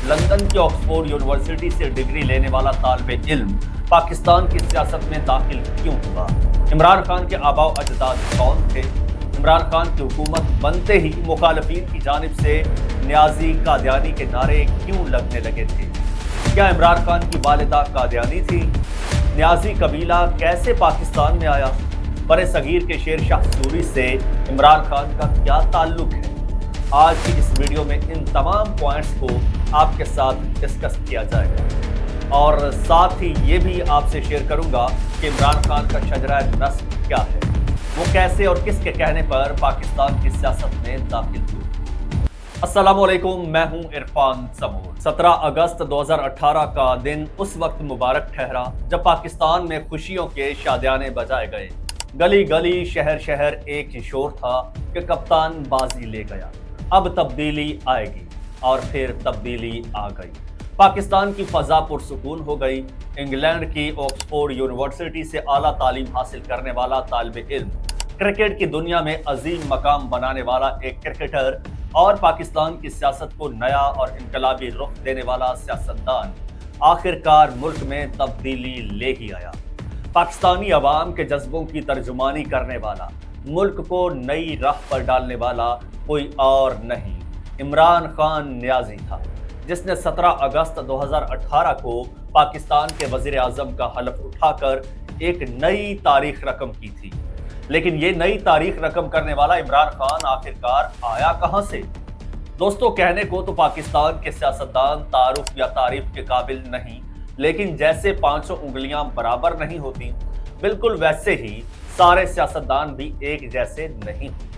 London کی Oxford university سے degree لینے والا طالب علم پاکستان کی سیاست میں داخل کیوں ہوا؟ عمران خان کے آباء و اجداد کون تھے؟ عمران خان کی حکومت بنتے ہی مخالفین کی جانب سے نیازی قادیانی کے نعرے کیوں لگنے لگے تھے؟ کیا عمران خان کی والدہ قادیانی تھی؟ نیازی قبیلہ کیسے پاکستان میں آیا؟ برِ صغیر کے شیر شاہ سوری سے عمران خان کا کیا تعلق ہے؟ آج کی اس ویڈیو میں ان تمام پوائنٹس کو آپ کے ساتھ ڈسکس کیا جائے گا، اور ساتھ ہی یہ بھی آپ سے شیئر کروں گا کہ عمران خان کا شجرہ نسب کیا ہے، وہ کیسے اور کس کے کہنے پر پاکستان کی سیاست میں داخل ہوئے۔ السلام علیکم، میں ہوں عرفان سمور۔ 17 اگست 2018 کا دن اس وقت مبارک ٹھہرا جب پاکستان میں خوشیوں کے شادیانے بجائے گئے۔ گلی گلی شہر شہر ایک ہی شور تھا کہ کپتان بازی لے گیا، اب تبدیلی آئے گی، اور پھر تبدیلی آ گئی۔ پاکستان کی فضا پرسکون ہو گئی۔ انگلینڈ کی آکسفورڈ یونیورسٹی سے اعلیٰ تعلیم حاصل کرنے والا طالب علم، کرکٹ کی دنیا میں عظیم مقام بنانے والا ایک کرکٹر، اور پاکستان کی سیاست کو نیا اور انقلابی رخ دینے والا سیاستدان آخرکار ملک میں تبدیلی لے ہی آیا۔ پاکستانی عوام کے جذبوں کی ترجمانی کرنے والا، ملک کو نئی راہ پر ڈالنے والا کوئی اور نہیں، عمران خان نیازی تھا، جس نے 17 اگست 2018 کو پاکستان کے وزیر اعظم کا حلف اٹھا کر ایک نئی تاریخ رقم کی تھی۔ لیکن یہ نئی تاریخ رقم کرنے والا عمران خان آخرکار آیا کہاں سے؟ دوستو، کہنے کو تو پاکستان کے سیاستدان تعارف یا تعریف کے قابل نہیں، لیکن جیسے 500 انگلیاں برابر نہیں ہوتی، بالکل ویسے ہی سارے سیاستدان بھی ایک جیسے نہیں ہوتے۔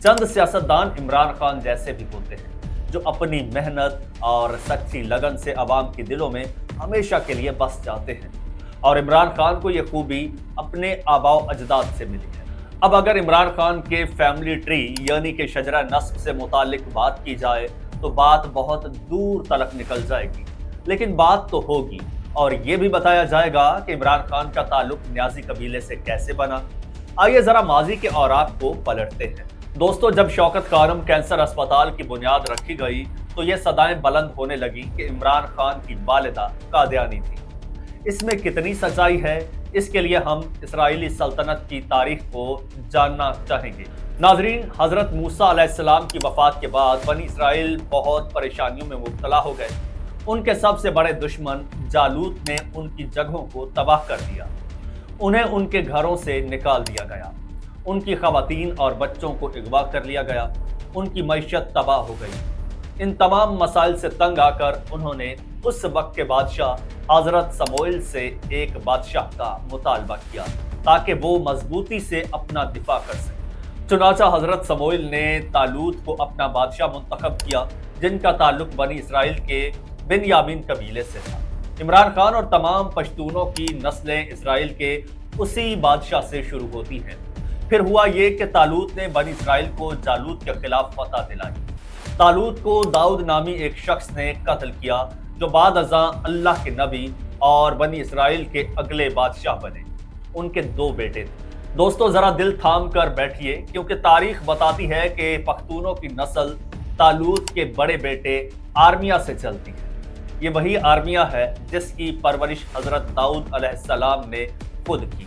چند سیاستدان عمران خان جیسے بھی ہوتے ہیں جو اپنی محنت اور سچی لگن سے عوام کے دلوں میں ہمیشہ کے لیے بس جاتے ہیں، اور عمران خان کو یہ خوبی اپنے آباء و اجداد سے ملی ہے۔ اب اگر عمران خان کے فیملی ٹری یعنی کہ شجرہ نسب سے متعلق بات کی جائے تو بات بہت دور تلک نکل جائے گی، لیکن بات تو ہوگی، اور یہ بھی بتایا جائے گا کہ عمران خان کا تعلق نیازی قبیلے سے کیسے بنا۔ آئیے ذرا ماضی کے اوراق کو پلٹتے ہیں۔ دوستو، جب شوکت خانم کینسر اسپتال کی بنیاد رکھی گئی تو یہ صدائیں بلند ہونے لگی کہ عمران خان کی والدہ قادیانی تھی۔ اس میں کتنی سچائی ہے، اس کے لیے ہم اسرائیلی سلطنت کی تاریخ کو جاننا چاہیں گے۔ ناظرین، حضرت موسیٰ علیہ السلام کی وفات کے بعد بنی اسرائیل بہت پریشانیوں میں مبتلا ہو گئے۔ ان کے سب سے بڑے دشمن جالوت نے ان کی جگہوں کو تباہ کر دیا، انہیں ان کے گھروں سے نکال دیا گیا، ان کی خواتین اور بچوں کو اغوا کر لیا گیا، ان کی معیشت تباہ ہو گئی۔ ان تمام مسائل سے تنگ آ کر انہوں نے اس وقت کے بادشاہ حضرت سموئیل سے ایک بادشاہ کا مطالبہ کیا تاکہ وہ مضبوطی سے اپنا دفاع کر سکے۔ چنانچہ حضرت سموئیل نے طالوت کو اپنا بادشاہ منتخب کیا، جن کا تعلق بنی اسرائیل کے بنیامین قبیلے سے تھا۔ عمران خان اور تمام پشتونوں کی نسلیں اسرائیل کے اسی بادشاہ سے شروع ہوتی ہیں۔ پھر ہوا یہ کہ طالوت نے بنی اسرائیل کو جالوت کے خلاف فتح دلائی۔ طالوت کو داؤد نامی ایک شخص نے قتل کیا، جو بعد ازاں اللہ کے نبی اور بنی اسرائیل کے اگلے بادشاہ بنے۔ ان کے 2 بیٹے تھے۔ دوستو، ذرا دل تھام کر بیٹھیے، کیونکہ تاریخ بتاتی ہے کہ پختونوں کی نسل طالوت کے بڑے بیٹے آرمیا سے چلتی ہے۔ یہ وہی آرمیا ہے جس کی پرورش حضرت داؤد علیہ السلام نے خود کی،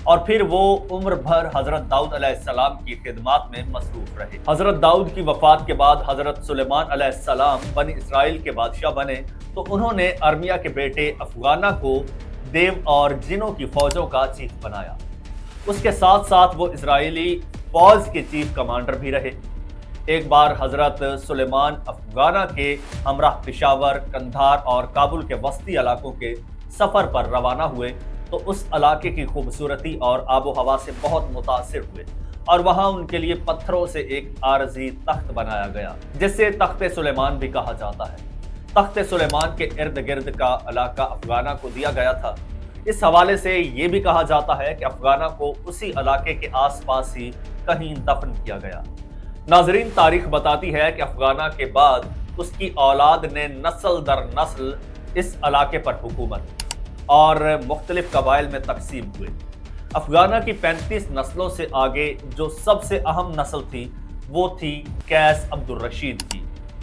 اور پھر وہ عمر بھر حضرت داؤد علیہ السلام کی خدمات میں مصروف رہے۔ حضرت داؤد کی وفات کے بعد حضرت سلیمان علیہ السلام بنی اسرائیل کے بادشاہ بنے تو انہوں نے ارمیا کے بیٹے افغانہ کو دیو اور جنوں کی فوجوں کا چیف بنایا۔ اس کے ساتھ ساتھ وہ اسرائیلی فوج کے چیف کمانڈر بھی رہے۔ ایک بار حضرت سلیمان افغانہ کے ہمراہ پشاور، قندھار اور کابل کے وسطی علاقوں کے سفر پر روانہ ہوئے تو اس علاقے کی خوبصورتی اور آب و ہوا سے بہت متاثر ہوئے، اور وہاں ان کے لیے پتھروں سے ایک عارضی تخت بنایا گیا جسے تخت سلیمان بھی کہا جاتا ہے۔ تخت سلیمان کے ارد گرد کا علاقہ افغانہ کو دیا گیا تھا۔ اس حوالے سے یہ بھی کہا جاتا ہے کہ افغانہ کو اسی علاقے کے آس پاس ہی کہیں دفن کیا گیا۔ ناظرین، تاریخ بتاتی ہے کہ افغانہ کے بعد اس کی اولاد نے نسل در نسل اس علاقے پر حکومت اور مختلف قبائل میں تقسیم ہوئے۔ افغانہ کی 35 نسلوں سے آگے جو سب سے اہم نسل تھی وہ تھی قیس عبد الرشید کی،